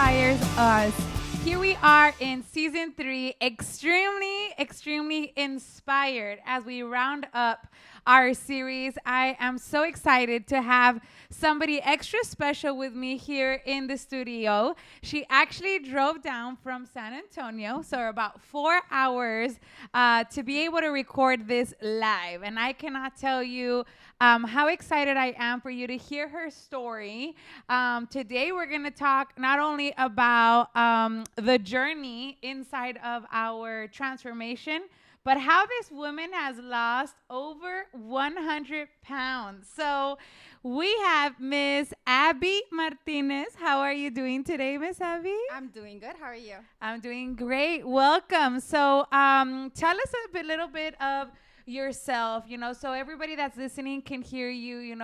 inspires us. Here we are in season 3, extremely inspired as we round up our series. I am so excited to have somebody extra special with me here in the studio. She actually drove down from San Antonio, so about 4 hours to be able to record this live. And I cannot tell you how excited I am for you to hear her story. Today, we're going to talk not only about the journey inside of our transformation, but how this woman has lost over 100 pounds. So we have Miss Abby Martinez. How are you doing today, Miss Abby? I'm doing good. How are you? I'm doing great. Welcome. So tell us little bit of yourself, so everybody that's listening can hear you,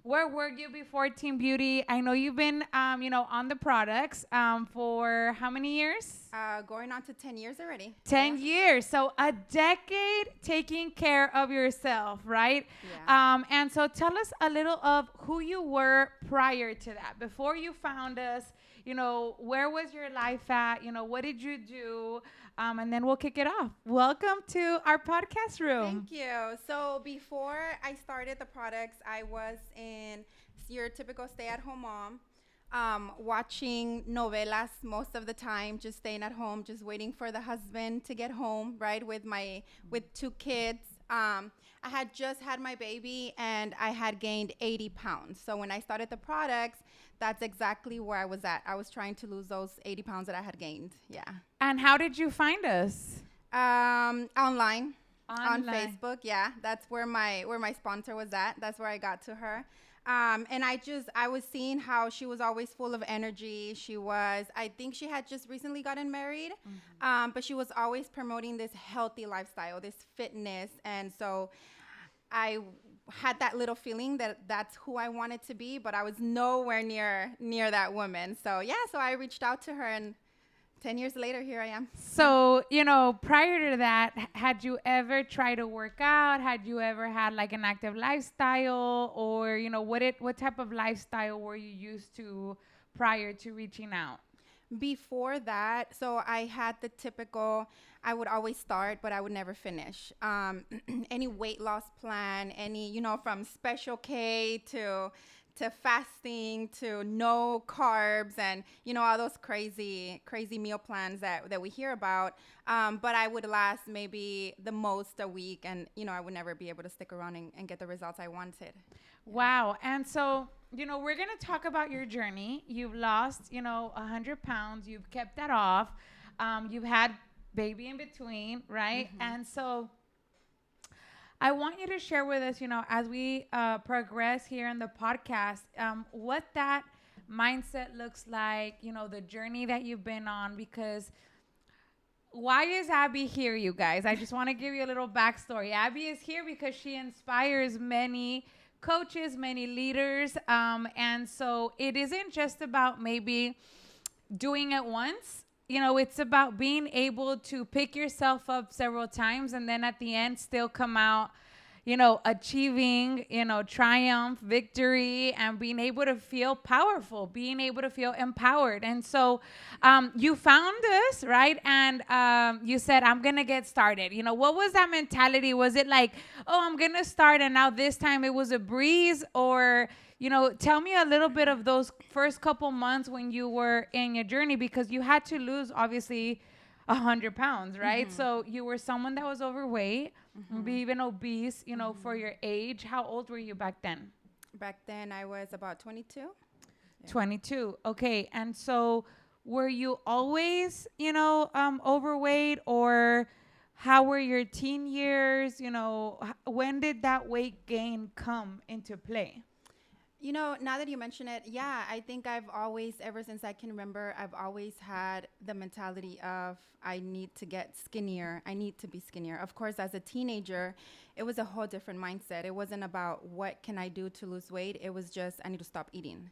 where were you before Team Beauty? I know you've been, on the products for how many years? Going on to 10 years already. 10 years. So a decade taking care of yourself, right? Yeah. And so tell us a little of who you were prior to that. Before you found us, where was your life at? What did you do? And then we'll kick it off. Welcome to our podcast room. Thank you. So before I started the products, I was in your typical stay-at-home mom, watching novelas most of the time, just staying at home, just waiting for the husband to get home, right, with 2 kids. I had just had my baby and I had gained 80 pounds. So when I started the products, that's exactly where I was at. I was trying to lose those 80 pounds that I had gained. Yeah. And how did you find us? Online. On Facebook. Yeah. That's where my sponsor was at. That's where I got to her. And I was seeing how she was always full of energy. I think she had just recently gotten married, but she was always promoting this healthy lifestyle, this fitness. And so I had that little feeling that that's who I wanted to be, but I was nowhere near that woman. So I reached out to her, and 10 years later, here I am. So, prior to that, had you ever tried to work out? Had you ever had like an active lifestyle, or, what type of lifestyle were you used to prior to reaching out? Before that, so I had the typical, I would always start, but I would never finish. Any weight loss plan, from Special K to fasting to no carbs and, all those crazy meal plans that we hear about. But I would last maybe the most a week, and, I would never be able to stick around and get the results I wanted. Wow. And so, we're going to talk about your journey. You've lost, 100 pounds. You've kept that off. You've had baby in between, right? Mm-hmm. And so I want you to share with us, as we progress here in the podcast, what that mindset looks like, the journey that you've been on. Because why is Abby here, you guys? I just want to give you a little backstory. Abby is here because she inspires many coaches, many leaders. And so it isn't just about maybe doing it once. It's about being able to pick yourself up several times and then at the end still come out, achieving, triumph, victory, and being able to feel powerful, being able to feel empowered. And so you found us, right? And you said, I'm going to get started. What was that mentality? Was it like, oh, I'm going to start, and now this time it was a breeze? Or, tell me a little bit of those first couple months when you were in your journey, because you had to lose, obviously, 100 pounds, right? Mm-hmm. So you were someone that was overweight, maybe even obese, for your age. How old were you back then? Back then, I was about 22. Yeah. 22. Okay. And so were you always, overweight, or how were your teen years? When did that weight gain come into play? Now that you mention it, yeah, I think I've always, ever since I can remember, I've always had the mentality of I need to get skinnier. I need to be skinnier. Of course, as a teenager, it was a whole different mindset. It wasn't about what can I do to lose weight. It was just I need to stop eating.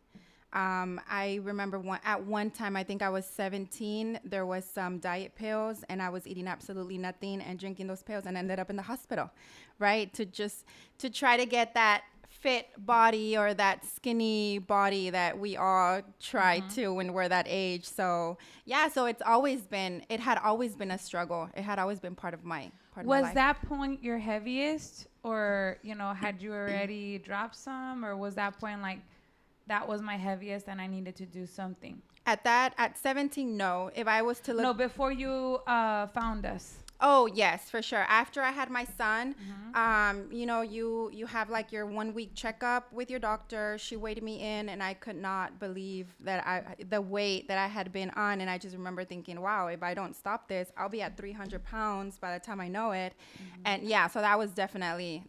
I remember at one time, I think I was 17, there was some diet pills, and I was eating absolutely nothing and drinking those pills, and ended up in the hospital, right? To try to get that fit body or that skinny body that we all try to when we're that age. So yeah, so it had always been a struggle. It had always been part of my life. Was that point your heaviest, or had you already dropped some, or was that point like that was my heaviest and I needed to do something? At 17, no. If I was to look, no, before you found us. Oh, yes, for sure. After I had my son, you have like your 1 week checkup with your doctor. She weighed me in, and I could not believe the weight that I had been on. And I just remember thinking, wow, if I don't stop this, I'll be at 300 pounds by the time I know it. And yeah, so that was definitely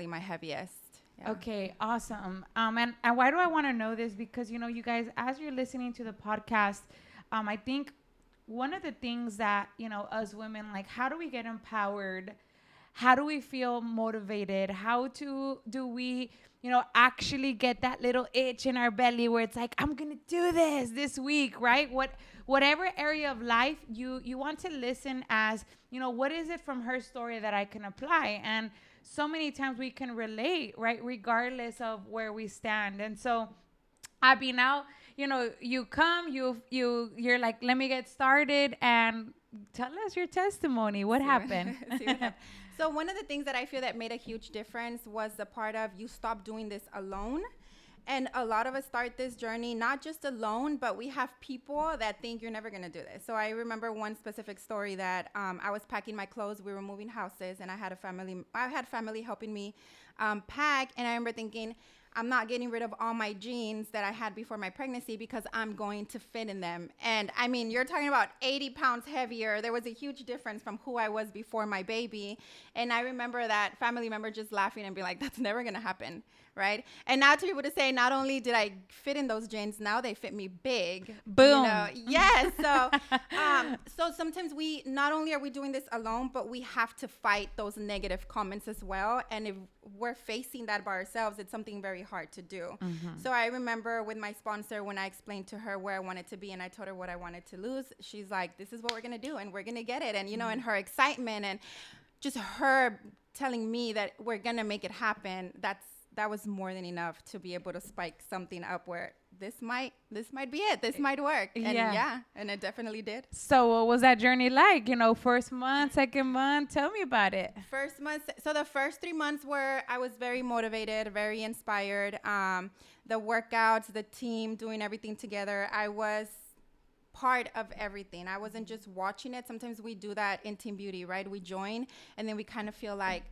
my heaviest. Yeah. Okay, awesome. And why do I want to know this? Because, you guys, as you're listening to the podcast, I think one of the things that, us women, like, how do we get empowered? How do we feel motivated? How do we, actually get that little itch in our belly where it's like, I'm going to do this week, right? Whatever area of life you want to listen as, what is it from her story that I can apply? And so many times we can relate, right? Regardless of where we stand. And so, Abby, now, you come, you're like, let me get started, and tell us your testimony. What happened? So one of the things that I feel that made a huge difference was the part of you stop doing this alone. And a lot of us start this journey not just alone, but we have people that think you're never going to do this. So I remember one specific story that I was packing my clothes. We were moving houses, and I had family helping me pack. And I remember thinking, I'm not getting rid of all my jeans that I had before my pregnancy because I'm going to fit in them. And I mean, you're talking about 80 pounds heavier. There was a huge difference from who I was before my baby. And I remember that family member just laughing and being like, that's never going to happen, right? And now to be able to say, not only did I fit in those jeans, now they fit me big. Boom. Yes. So, so sometimes not only are we doing this alone, but we have to fight those negative comments as well. And if we're facing that by ourselves, it's something very hard to do. So I remember with my sponsor, when I explained to her where I wanted to be and I told her what I wanted to lose, she's like, this is what we're going to do and we're going to get it. And, and her excitement and just her telling me that we're going to make it happen, that was more than enough to be able to spike something up where this might be it. This might work. And and it definitely did. So what was that journey like? First month, second month? Tell me about it. First month. So the first 3 months I was very motivated, very inspired. The workouts, the team, doing everything together. I was part of everything. I wasn't just watching it. Sometimes we do that in Team Beauty, right? We join and then we kind of feel like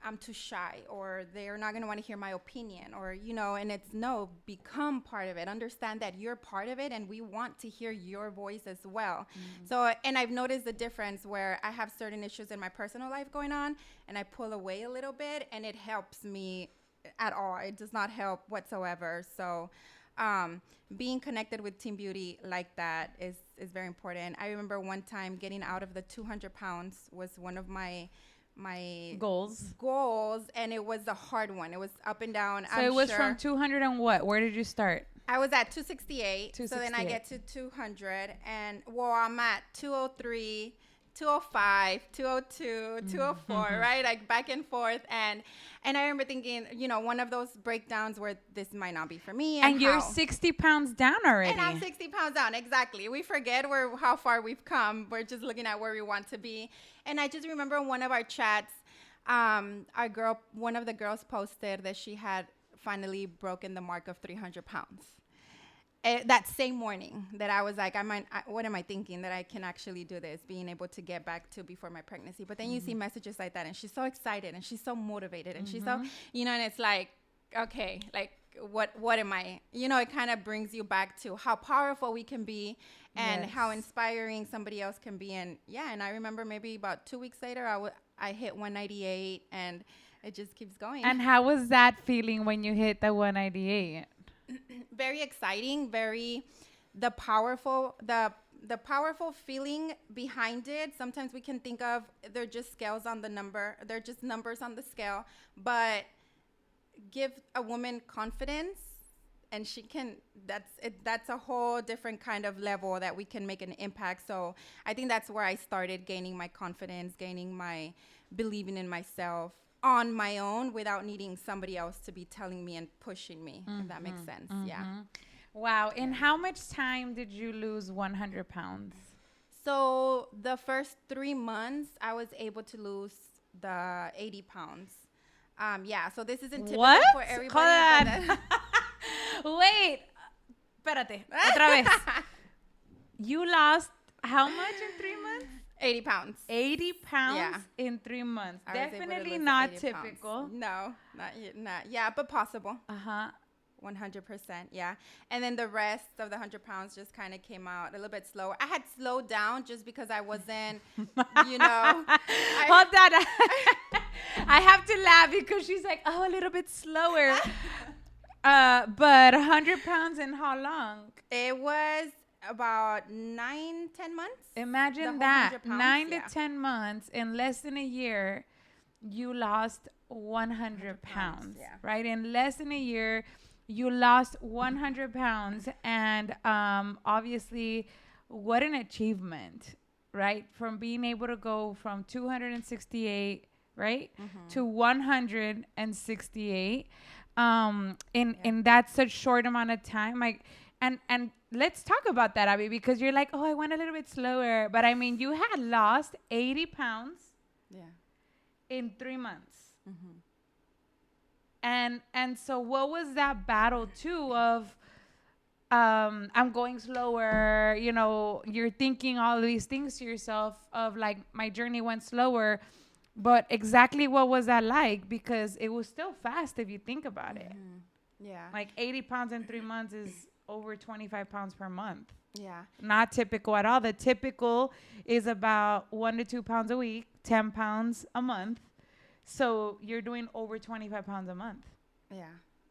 I'm too shy, or they're not going to want to hear my opinion, or, and it's no, become part of it. Understand that you're part of it and we want to hear your voice as well. So, and I've noticed the difference where I have certain issues in my personal life going on and I pull away a little bit and it helps me at all. It does not help whatsoever. So, being connected with Team Beauty like that is very important. I remember one time getting out of the 200 pounds was one of my goals, and it was a hard one. It was up and down. So it was from 200 and what? Where did you start? I was at 268. So then I get to 200, and I'm at 203, 205, 202, 204, right? Like back and forth. And I remember thinking, one of those breakdowns where this might not be for me. And you're 60 pounds down already. And I'm 60 pounds down. Exactly. We forget how far we've come. We're just looking at where we want to be. And I just remember one of our chats, one of the girls posted that she had finally broken the mark of 300 pounds. That same morning that I was like, what am I thinking that I can actually do this, being able to get back to before my pregnancy. But then you see messages like that and she's so excited and she's so motivated and she's so, and it's like, okay, like what am I, it kind of brings you back to how powerful we can be and how inspiring somebody else can be. And and I remember maybe about 2 weeks later, I hit 198 and it just keeps going. And how was that feeling when you hit the 198? Very exciting, the powerful feeling behind it. Sometimes we can think of they're just scales on the number. They're just numbers on the scale, but give a woman confidence and she can, that's a whole different kind of level that we can make an impact. So I think that's where I started gaining my confidence, gaining my believing in myself. on my own without needing somebody else to be telling me and pushing me, if that makes sense. Yeah. Wow. In how much time did you lose 100 pounds? So the first 3 months, I was able to lose the 80 pounds. Yeah, so this isn't typical for everybody. Wait. Espérate. Otra vez. You lost how much in 3 months? 80 pounds. 80 pounds in 3 months. Definitely not typical. Pounds. No, not. Yeah, but possible. 100%, yeah. And then the rest of the 100 pounds just kind of came out a little bit slower. I had slowed down just because I wasn't, Hold on. I have to laugh because she's like, oh, a little bit slower. But 100 pounds in how long? It was about 9-10 months. Imagine that. 9 to 10 months. In less than a year, you lost 100 pounds, right? In less than a year, you lost 100 pounds. And obviously, what an achievement, right? From being able to go from 268, right, to 168 in that such short amount of time. Like, and let's talk about that, Abby, because you're like, oh, I went a little bit slower. But I mean, you had lost 80 pounds in 3 months. And so what was that battle too of I'm going slower, you're thinking all of these things to yourself of like, my journey went slower, but exactly what was that like? Because it was still fast if you think about it. Yeah. Like 80 pounds in 3 months is over 25 pounds per month. Yeah. Not typical at all. The typical is about 1 to 2 pounds a week, 10 pounds a month. So you're doing over 25 pounds a month. Yeah.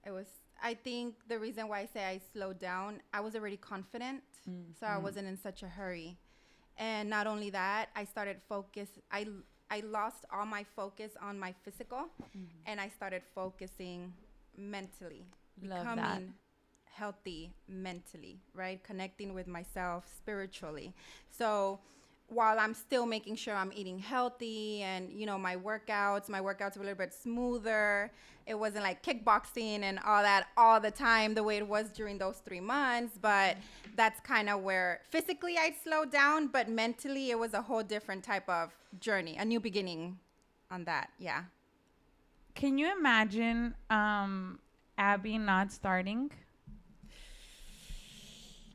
It was, I think the reason why I say I slowed down, I was already confident. So I wasn't in such a hurry. And not only that, I started I lost all my focus on my physical and I started focusing mentally. Love becoming that. Healthy mentally, right? Connecting with myself spiritually. So while I'm still making sure I'm eating healthy and, my workouts were a little bit smoother. It wasn't like kickboxing and all that all the time the way it was during those 3 months. But that's kind of where physically I slowed down, but mentally it was a whole different type of journey, a new beginning on that. Yeah. Can you imagine Abby not starting?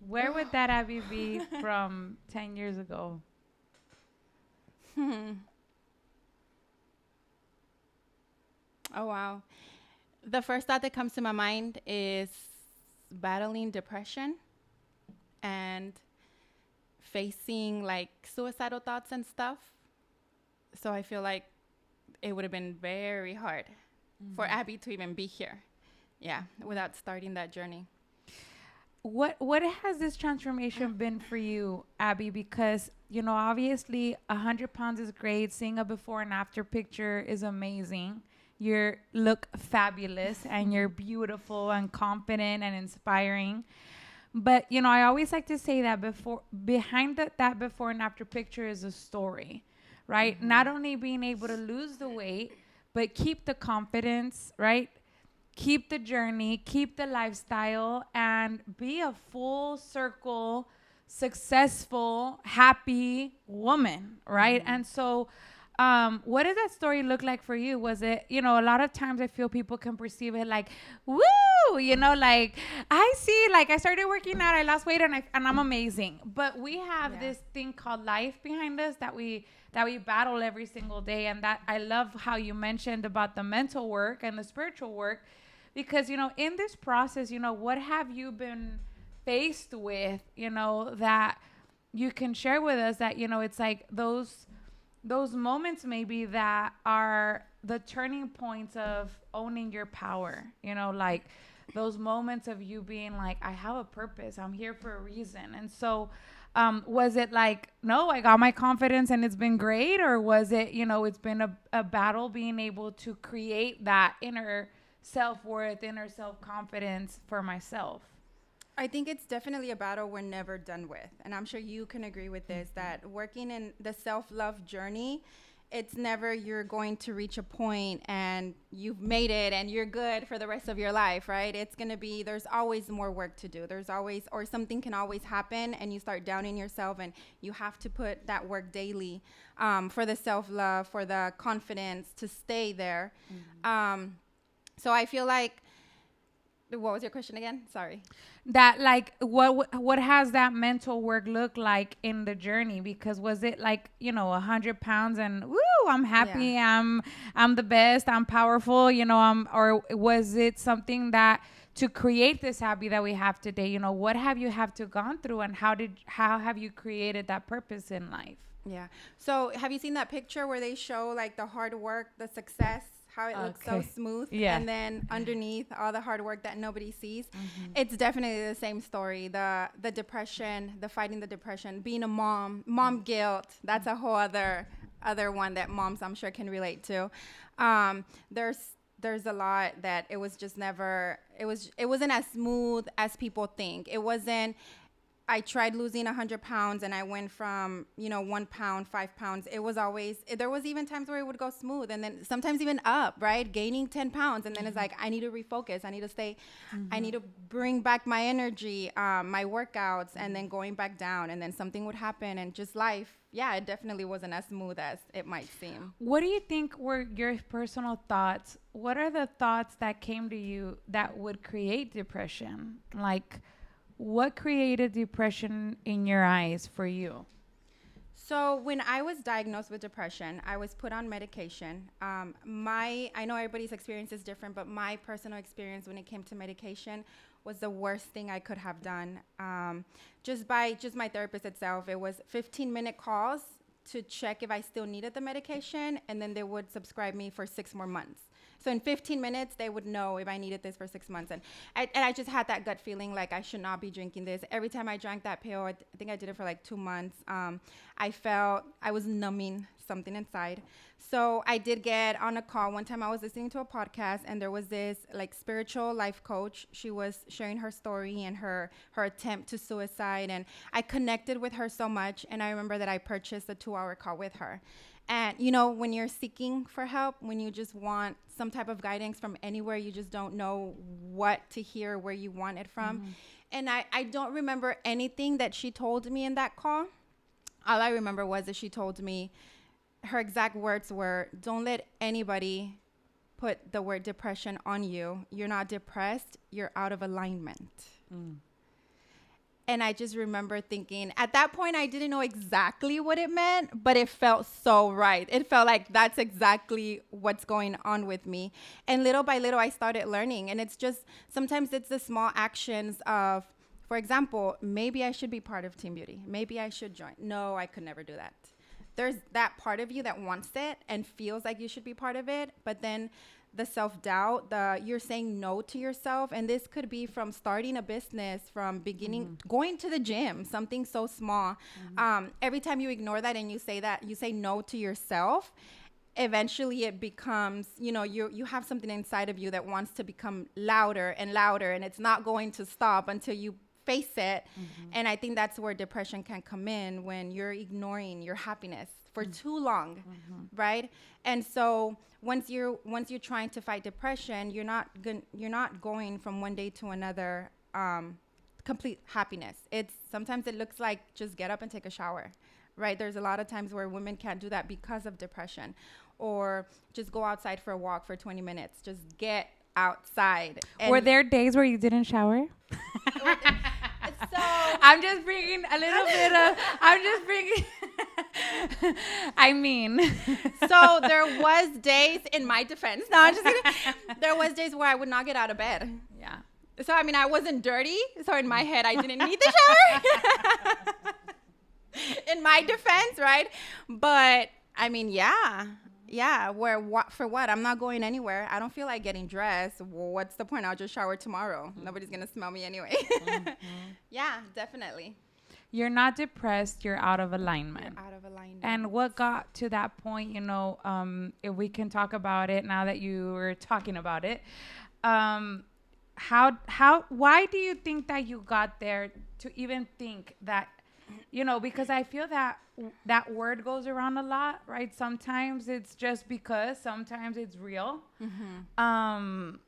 Where would that Abby be from 10 years ago? Oh, wow. The first thought that comes to my mind is battling depression and facing like suicidal thoughts and stuff. So I feel like it would have been very hard for Abby to even be here. Yeah, without starting that journey. What has this transformation been for you, Abby? Because, obviously 100 pounds is great. Seeing a before and after picture is amazing. You look fabulous and you're beautiful and confident and inspiring. But, I always like to say that behind that before and after picture is a story, right? Not only being able to lose the weight, but keep the confidence, right? Keep the journey, keep the lifestyle, and be a full circle, successful, happy woman, right? And so what did that story look like for you? Was it, a lot of times I feel people can perceive it like, woo, like I see, like I started working out, I lost weight and I'm amazing. But we have this thing called life behind us that we battle every single day. And that I love how you mentioned about the mental work and the spiritual work. Because, in this process, what have you been faced with, that you can share with us that, it's like those moments maybe that are the turning points of owning your power, like those moments of you being like, I have a purpose, I'm here for a reason. And so was it like, no, I got my confidence and it's been great? Or was it, it's been a battle being able to create that inner self-worth, inner self-confidence for myself? I think it's definitely a battle we're never done with. And I'm sure you can agree with this, that working in the self-love journey it's never you're going to reach a point and you've made it and you're good for the rest of your life, right? It's going to be, there's always more work to do. There's always, or something can always happen and you start doubting yourself, and you have to put that work daily for the self-love, for the confidence to stay there. So I feel like, what was your question again? Sorry. That like what has that mental work look like in the journey? Because was it like, 100 pounds and woo, I'm happy, Yeah. I'm the best, I'm powerful, or was it something that to create this habit that we have today, what have you have to gone through, and how have you created that purpose in life? Yeah. So have you seen that picture where they show like the hard work, the success, how it looks so smooth, Yeah. and then underneath all the hard work that nobody sees? It's definitely the same story. The depression, the fighting the depression, being a mom guilt. That's a whole other one that moms, I'm sure, can relate to. There's a lot that it was just never, it wasn't as smooth as people think. It wasn't. I tried losing 100 pounds and I went from, 1 pound, 5 pounds. It was always, there was even times where it would go smooth and then sometimes even up, right? Gaining 10 pounds. And then it's like, I need to refocus. I need to stay, I need to bring back my energy, my workouts, and then going back down. And then something would happen and just life. Yeah, it definitely wasn't as smooth as it might seem. What do you think were your personal thoughts? What are the thoughts that came to you that would create depression? Like, what created depression in your eyes for you? So when I was diagnosed with depression, I was put on medication. I know everybody's experience is different, but my personal experience when it came to medication was the worst thing I could have done. Just my therapist itself, it was 15-minute calls to check if I still needed the medication, and then they would subscribe me for 6 more months. So in 15 minutes, they would know if I needed this for 6 months. And I just had that gut feeling like I should not be drinking this. Every time I drank that pill, I think I did it for like 2 months, I felt I was numbing something inside. So I did get on a call. One time I was listening to a podcast, and there was this like spiritual life coach. She was sharing her story and her attempt to suicide. And I connected with her so much. And I remember that I purchased a 2-hour call with her. And, when you're seeking for help, when you just want some type of guidance from anywhere, you just don't know what to hear, where you want it from. And I don't remember anything that she told me in that call. All I remember was that she told me, her exact words were, don't let anybody put the word depression on you. You're not depressed. You're out of alignment. And I just remember thinking, at that point, I didn't know exactly what it meant, but it felt so right. It felt like that's exactly what's going on with me. And little by little, I started learning. And it's just, sometimes it's the small actions of, for example, maybe I should be part of Team Beauty. Maybe I should join. No, I could never do that. There's that part of you that wants it and feels like you should be part of it, but then the self-doubt, you're saying no to yourself. And this could be from starting a business, from beginning, going to the gym, something so small. Every time you ignore that and you say no to yourself, eventually it becomes, you have something inside of you that wants to become louder and louder, and it's not going to stop until you face it. And I think that's where depression can come in, when you're ignoring your happiness for too long, right? And so once you're trying to fight depression, you're not going from one day to another complete happiness. Sometimes it looks like just get up and take a shower, right? There's a lot of times where women can't do that because of depression, or just go outside for a walk for 20 minutes. Just get outside. And were there days where you didn't shower? So I'm just bringing a little bit of, I mean. So there was days, in my defense, no, I'm just kidding. There was days where I would not get out of bed. Yeah. So, I mean, I wasn't dirty. So in my head, I didn't need the shower. In my defense, right? But, I mean, yeah. For what? I'm not going anywhere. I don't feel like getting dressed. Well, what's the point? I'll just shower tomorrow. Nobody's going to smell me anyway. Yeah, definitely. You're not depressed. You're out of alignment. You're out of alignment. And what got to that point, if we can talk about it now that you were talking about it, why do you think that you got there to even think that You know, because I feel that that word goes around a lot, right? Sometimes it's just because, sometimes it's real.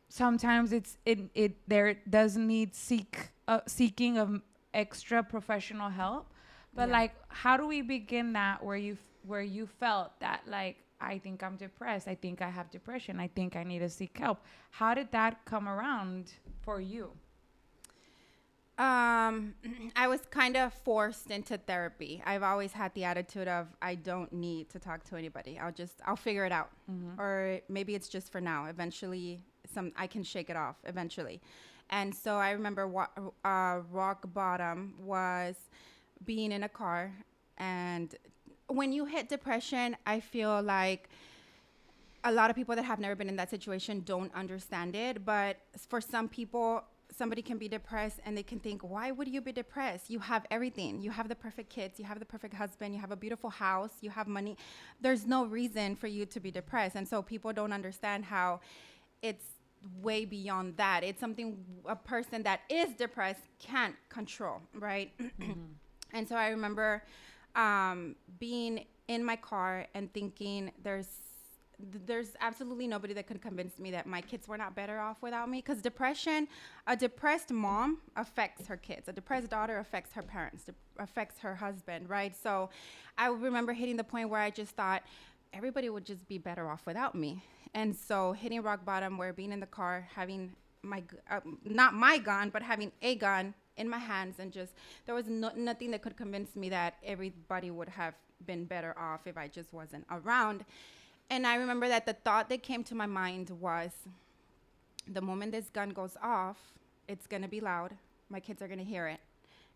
Sometimes it there does need seeking of extra professional help. But like, how do we begin that where you felt that like, I think I'm depressed, I think I have depression, I think I need to seek help? How did that come around for you? I was kind of forced into therapy. I've always had the attitude of I don't need to talk to anybody. I'll figure it out. Or maybe it's just for now. Eventually I can shake it off eventually. And so I remember rock bottom was being in a car. And when you hit depression, I feel like a lot of people that have never been in that situation don't understand it. But for some people, somebody can be depressed and they can think, why would you be depressed? You have everything. You have the perfect kids. You have the perfect husband. You have a beautiful house. You have money. There's no reason for you to be depressed. And so people don't understand how it's way beyond that. It's something a person that is depressed can't control, right? And so I remember being in my car and thinking there's absolutely nobody that could convince me that my kids were not better off without me. Because a depressed mom affects her kids. A depressed daughter affects her parents, affects her husband, right? So I remember hitting the point where I just thought everybody would just be better off without me. And so hitting rock bottom, where being in the car, having not my gun, but having a gun in my hands, and just there was nothing that could convince me that everybody would have been better off if I just wasn't around. And I remember that the thought that came to my mind was, the moment this gun goes off, it's going to be loud. My kids are going to hear it,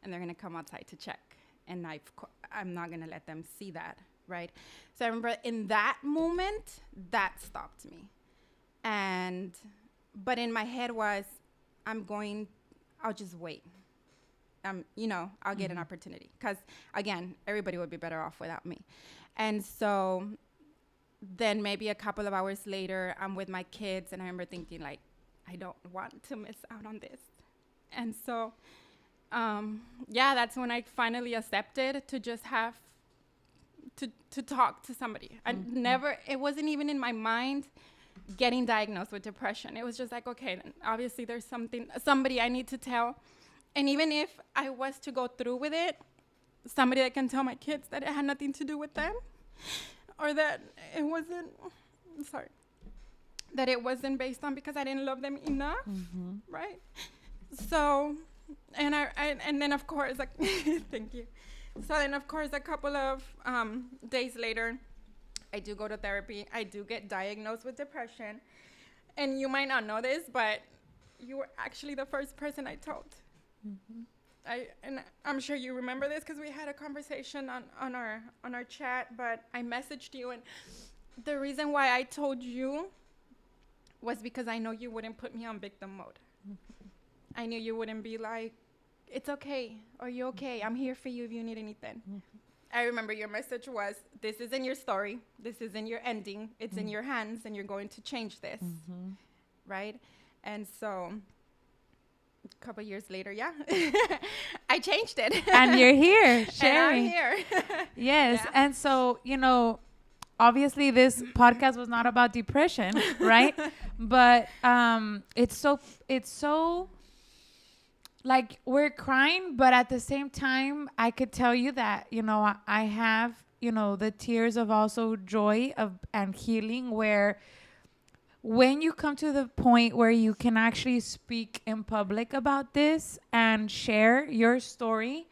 and they're going to come outside to check. And I'm not going to let them see that, right? So I remember in that moment, that stopped me. But in my head was, I'll just wait. I'll get an opportunity. Because, again, everybody would be better off without me. And so then maybe a couple of hours later, I'm with my kids, and I remember thinking, like, I don't want to miss out on this. And so, that's when I finally accepted to just have to talk to somebody. It wasn't even in my mind getting diagnosed with depression. It was just like, okay, then obviously there's somebody I need to tell. And even if I was to go through with it, somebody that can tell my kids that it had nothing to do with them, or that it wasn't based on because I didn't love them enough, right? So, and then of course, like, thank you. So then of course, a couple of days later, I do go to therapy. I do get diagnosed with depression. And you might not know this, but you were actually the first person I told. And I'm sure you remember this because we had a conversation on our chat, but I messaged you, and the reason why I told you was because I know you wouldn't put me on victim mode. I knew you wouldn't be like, it's okay, or you okay, I'm here for you if you need anything. I remember your message was, this isn't your story, this isn't your ending, it's in your hands, and you're going to change this, right? And so a couple years later, I changed it. And you're here sharing. And I'm here. Yes. Yeah. And so, obviously this podcast was not about depression, right? But it's so like, we're crying, but at the same time, I could tell you that, I have, the tears of also joy and healing, where when you come to the point where you can actually speak in public about this and share your story,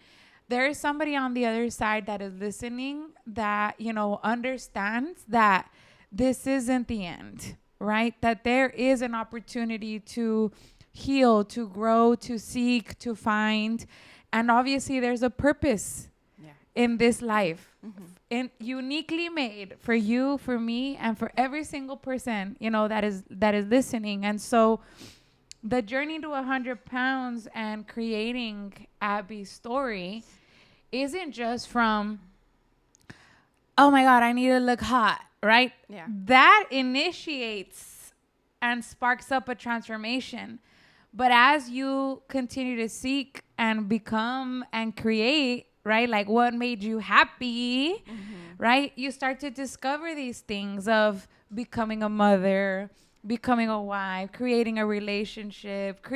there is somebody on the other side that is listening that, understands that this isn't the end, right? That there is an opportunity to heal, to grow, to seek, to find. And obviously there's a purpose in this life, and uniquely made for you, for me, and for every single person, that is listening. And so the journey to 100 pounds and creating Abby's story isn't just from, oh my God, I need to look hot, right? Yeah. That initiates and sparks up a transformation. But as you continue to seek and become and create, right? Like what made you happy, right? You start to discover these things of becoming a mother, becoming a wife, creating a relationship,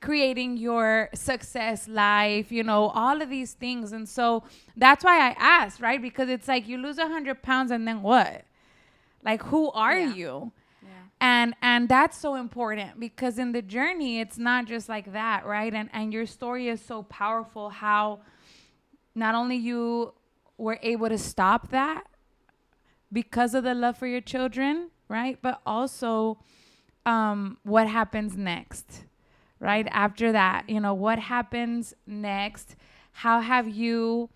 creating your success life, you know, all of these things. And so that's why I asked, right? Because it's like you lose 100 pounds and then what? Like, who are you? And that's so important, because in the journey, it's not just like that, right? And your story is so powerful, how not only you were able to stop that because of the love for your children, right? But also what happens next, right? After that, you know, what happens next? How have you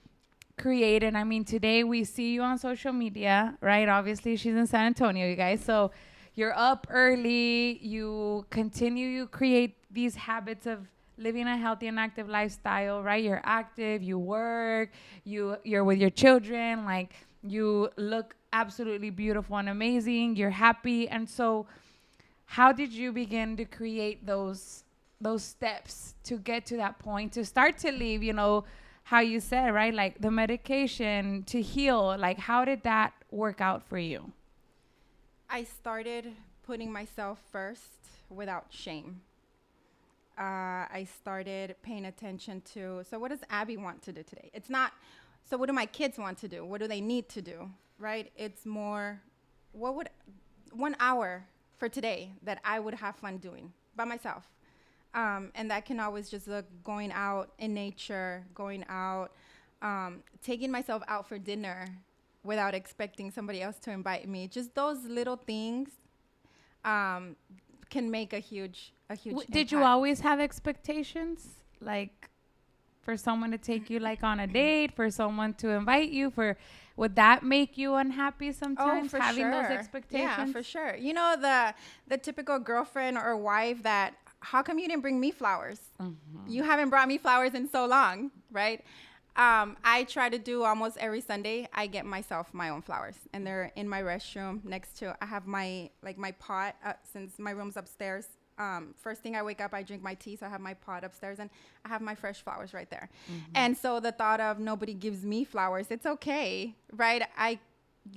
created? I mean, today we see you on social media, right? Obviously, she's in San Antonio, you guys. So you're up early, you create these habits of living a healthy and active lifestyle, right? You're active, you work, you're with your children, like you look absolutely beautiful and amazing, you're happy. And so how did you begin to create those steps to get to that point, to start to leave, you know, how you said, right? Like the medication to heal, like how did that work out for you? I started putting myself first without shame. I started paying attention to, so what does Abby want to do today? It's not, so what do my kids want to do? What do they need to do, right? It's more, what would 1 hour for today that I would have fun doing by myself? And that can always just look going out in nature, going out, taking myself out for dinner without expecting somebody else to invite me. Just those little things can make a huge impact. Did you always have expectations, like for someone to take you like on a date, for someone to invite you, would that make you unhappy sometimes, having those expectations? Yeah, for sure. You know, the typical girlfriend or wife that, how come you didn't bring me flowers? You haven't brought me flowers in so long, right? I try to do almost every Sunday. I get myself my own flowers, and they're in my restroom next to. I have my pot since my room's upstairs. First thing I wake up, I drink my tea, so I have my pot upstairs, and I have my fresh flowers right there. And so the thought of nobody gives me flowers, it's okay, right?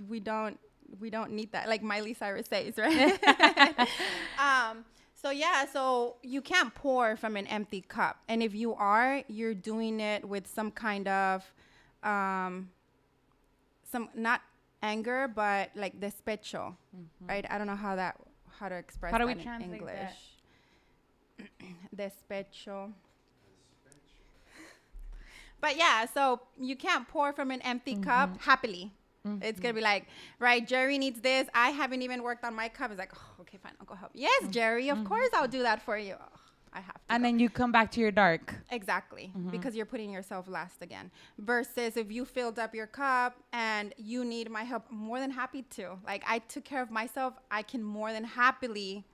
We don't need that, like Miley Cyrus says, right? So you can't pour from an empty cup. And if you are, you're doing it with some kind of, not anger, but like despecho, right? I don't know how to express that in English. Despecho. But yeah, so you can't pour from an empty cup happily. It's going to be like, right, Jerry needs this. I haven't even worked on my cup. It's like, oh, okay, fine, I'll go help. Yes, Jerry, of course I'll do that for you. Oh, I have to. And then you come back to your dark. Exactly, because you're putting yourself last again. Versus if you filled up your cup and you need my help, I'm more than happy to. Like, I took care of myself. I can more than happily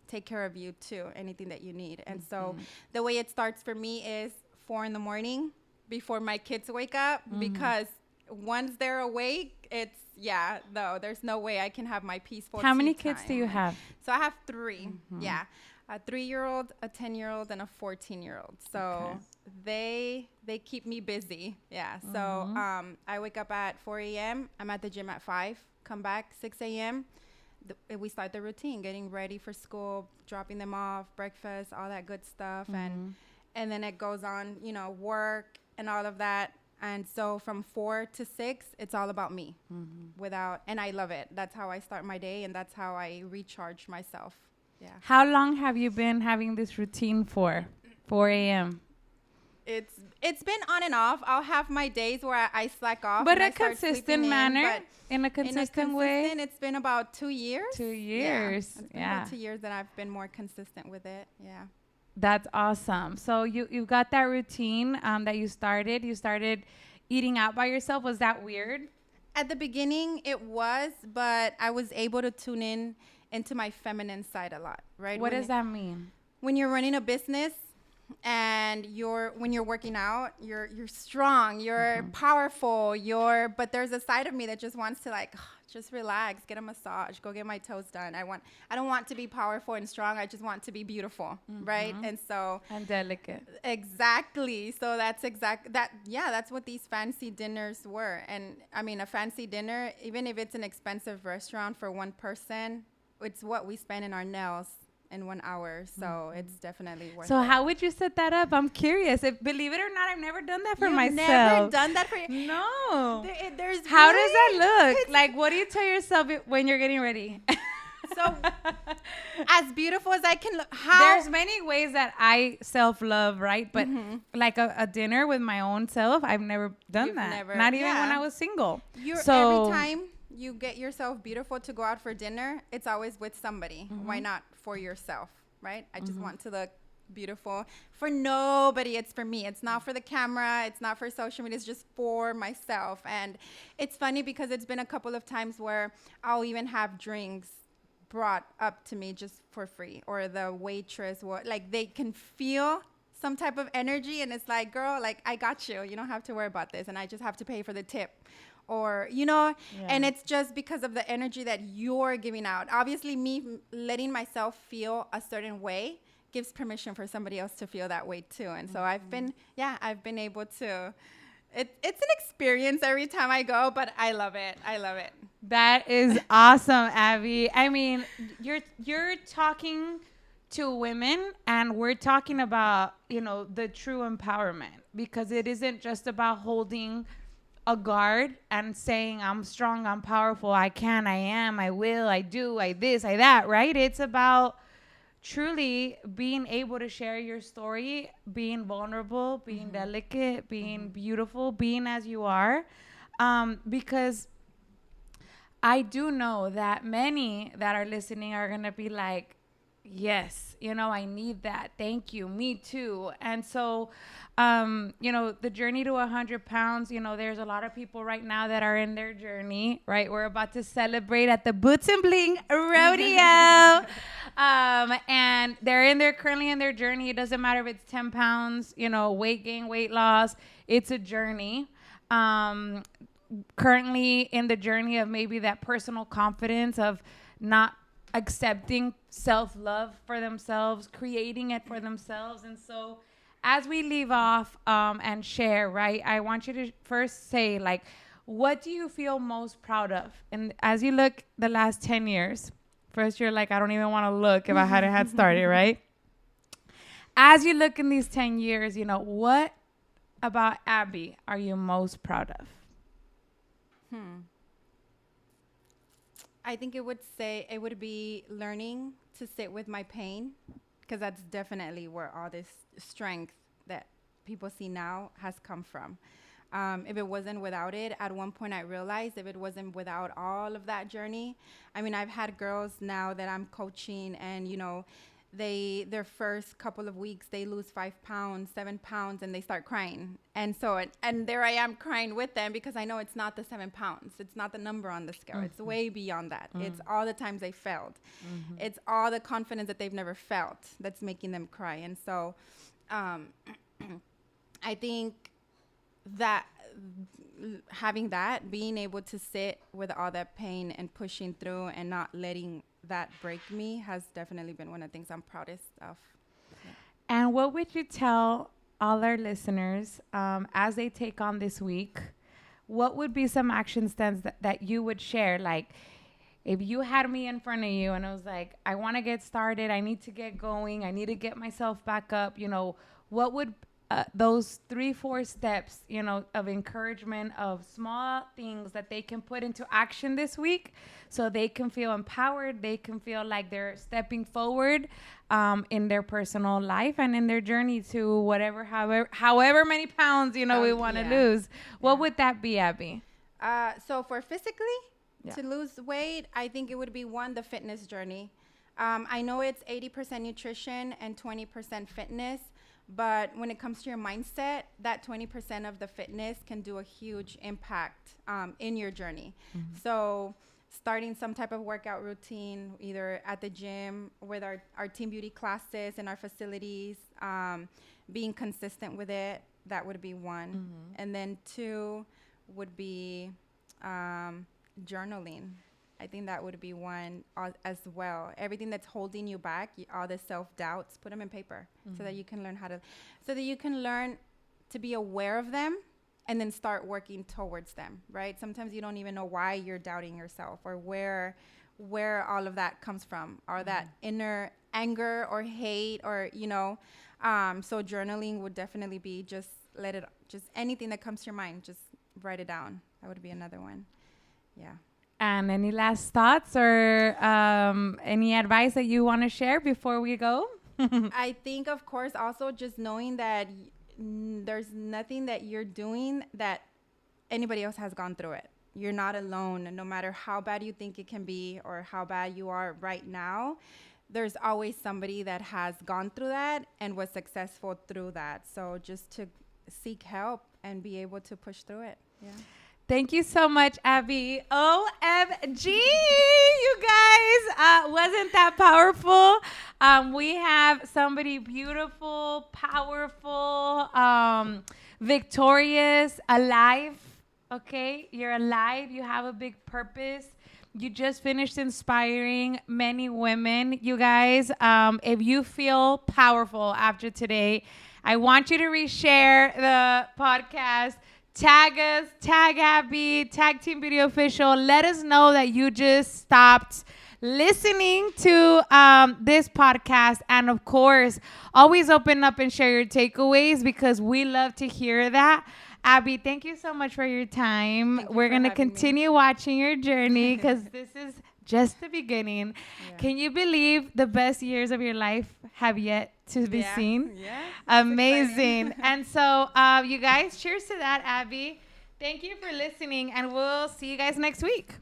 take care of you too, anything that you need. And so the way it starts for me is 4 a.m. before my kids wake up, because once they're awake, there's no way I can have my peaceful How many time. kids do you have? So I have 3. Yeah. A 3-year-old, a 10-year-old, and a 14-year-old. So they keep me busy. Yeah. So I wake up at 4 a.m. I'm at the gym at 5. Come back 6 a.m. We start the routine, getting ready for school, dropping them off, breakfast, all that good stuff, and then it goes on, work and all of that. And so from 4 to 6, it's all about me. And I love it. That's how I start my day, and that's how I recharge myself. Yeah. How long have you been having this routine for? 4 a.m. It's been on and off. I'll have my days where I slack off, but a consistent manner, in a consistent way. It's been about 2 years. 2 years. It's been about 2 years that I've been more consistent with it. Yeah. That's awesome. So you've got that routine that you started. You started eating out by yourself. Was that weird? At the beginning, it was, but I was able to tune into my feminine side a lot, right? What does that mean? When you're running a business, and when you're working out, you're strong, you're powerful, but there's a side of me that just wants to like just relax, get a massage, go get my toes done. I don't want to be powerful and strong. I just want to be beautiful, right? And so and delicate. Exactly. So that's what these fancy dinners were. And I mean, a fancy dinner, even if it's an expensive restaurant for one person, it's what we spend in our nails in 1 hour. So it's definitely worth it. So how would you set that up? I'm curious. Believe it or not, I've never done that for myself. Never done that for you? No. There's how does that look? Like, what do you tell yourself when you're getting ready? So as beautiful as I can look. There's many ways that I self-love, right? But like a dinner with my own self, I've never done that. Not even when I was single. Every time you get yourself beautiful to go out for dinner, it's always with somebody. Why not for yourself, right? I just want to look beautiful for nobody. It's for me. It's not for the camera. It's not for social media. It's just for myself. And it's funny because it's been a couple of times where I'll even have drinks brought up to me just for free, or the waitress like they can feel some type of energy, and it's like, girl, like, I got you. You don't have to worry about this, and I just have to pay for the tip. Or, and it's just because of the energy that you're giving out. Obviously, me letting myself feel a certain way gives permission for somebody else to feel that way too. And so I've been able to, it's an experience every time I go, but I love it. I love it. That is awesome, Abby. I mean, you're talking to women, and we're talking about, the true empowerment, because it isn't just about holding a guard and saying, I'm strong, I'm powerful, I can, I am, I will, I do, I this, I that, right? It's about truly being able to share your story, being vulnerable, being delicate, being beautiful, being as you are. Because I do know that many that are listening are going to be like, yes, I need that. Thank you. Me too. And so, the journey to 100 pounds, there's a lot of people right now that are in their journey, right? We're about to celebrate at the Boots and Bling Rodeo. And they're currently in their journey. It doesn't matter if it's 10 pounds, weight gain, weight loss. It's a journey. Currently in the journey of maybe that personal confidence of not accepting self-love for themselves, creating it for themselves. And so as we leave off and share, right, I want you to first say, like, what do you feel most proud of? And as you look the last 10 years, first you're like, I don't even want to look if I hadn't had started, right? As you look in these 10 years, what about Abby are you most proud of? I think it would be learning to sit with my pain, because that's definitely where all this strength that people see now has come from. If it wasn't without it, at one point I realized if it wasn't without all of that journey, I mean, I've had girls now that I'm coaching, and their first couple of weeks they lose 5 pounds, 7 pounds, and they start crying. And so and there I am crying with them, because I know it's not the 7 pounds, it's not the number on the scale, it's way beyond that. It's all the times they failed, it's all the confidence that they've never felt that's making them cry. And so I think that being able to sit with all that pain and pushing through and not letting that break me has definitely been one of the things I'm proudest of. Yeah. And what would you tell all our listeners as they take on this week? What would be some action steps that you would share? Like, if you had me in front of you and I was like, I want to get started, I need to get going, I need to get myself back up, what would those 3-4 steps, of encouragement, of small things that they can put into action this week, so they can feel empowered, they can feel like they're stepping forward in their personal life and in their journey to however many pounds, we want to lose. What would that be, Abby? So for physically to lose weight, I think it would be the fitness journey. I know it's 80% nutrition and 20% fitness. But when it comes to your mindset, that 20% of the fitness can do a huge impact in your journey. So starting some type of workout routine, either at the gym with our Team Beauty classes in our facilities, being consistent with it. That would be one. And then 2 would be journaling. I think that would be one as well. Everything that's holding you back, all the self-doubts, put them in paper so that you can learn so that you can learn to be aware of them and then start working towards them, right? Sometimes you don't even know why you're doubting yourself or where all of that comes from, or that inner anger or hate or, so journaling would definitely be just anything that comes to your mind, just write it down. That would be another one. Yeah. And any last thoughts or any advice that you want to share before we go? I think, of course, also just knowing that there's nothing that you're doing that anybody else has gone through it. You're not alone. No matter how bad you think it can be or how bad you are right now, there's always somebody that has gone through that and was successful through that. So just to seek help and be able to push through it. Yeah. Thank you so much, Abby. OMG, you guys. Wasn't that powerful? We have somebody beautiful, powerful, victorious, alive. Okay? You're alive. You have a big purpose. You just finished inspiring many women, you guys. If you feel powerful after today, I want you to reshare the podcast. Tag us, tag Abby, tag Team Beauty Official. Let us know that you just stopped listening to this podcast. And of course, always open up and share your takeaways because we love to hear that. Abby, thank you so much for your time. We're going to continue watching your journey because this is just the beginning. Yeah. Can you believe the best years of your life have yet to be seen? Yeah. Amazing. And so, you guys, cheers to that, Abby. Thank you for listening, and we'll see you guys next week.